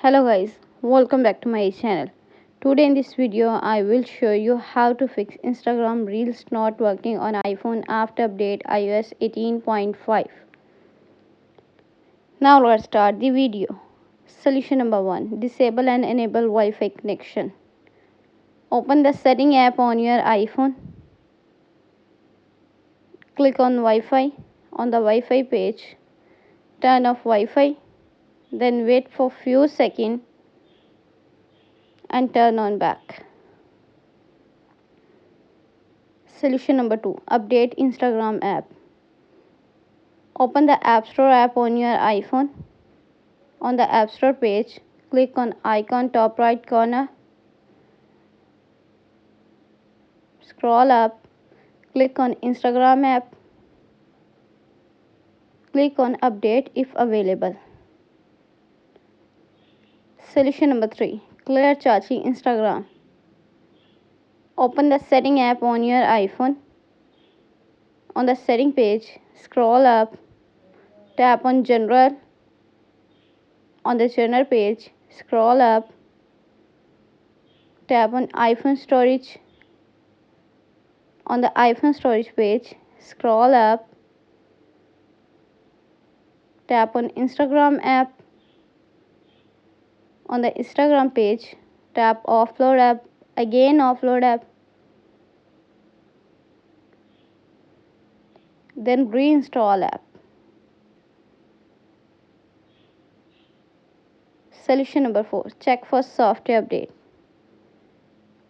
Hello guys, welcome back to my channel. Today in this video I will show you how to fix Instagram Reels not working on iPhone after update iOS 18.5. Now let's start the video. Solution number 1. Disable and enable Wi-Fi connection. Open the setting app on your iPhone. Click on Wi-Fi. On the Wi-Fi page, turn off Wi-Fi. Then wait for few seconds and turn on back. Solution number 2. Update Instagram app. Open the App Store app on your iPhone. On the App Store page, click on icon top right corner. Scroll up, click on Instagram app. Click on update if available. Solution number 3. Clear charging Instagram. Open the setting app on your iPhone. On the setting page, scroll up, tap on general. On the general page, scroll up, tap on iPhone storage. On the iPhone storage page, scroll up, tap on Instagram app. On the Instagram page, tap offload app, again offload app, then reinstall app. Solution number 4. Check for software update.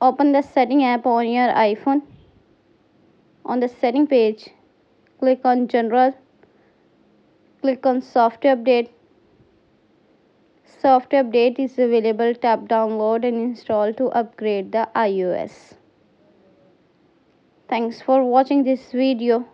Open the setting app on your iPhone. On the setting page, click on general, click on software update. Software update is available. Tap download and install to upgrade the iOS. Thanks for watching this video.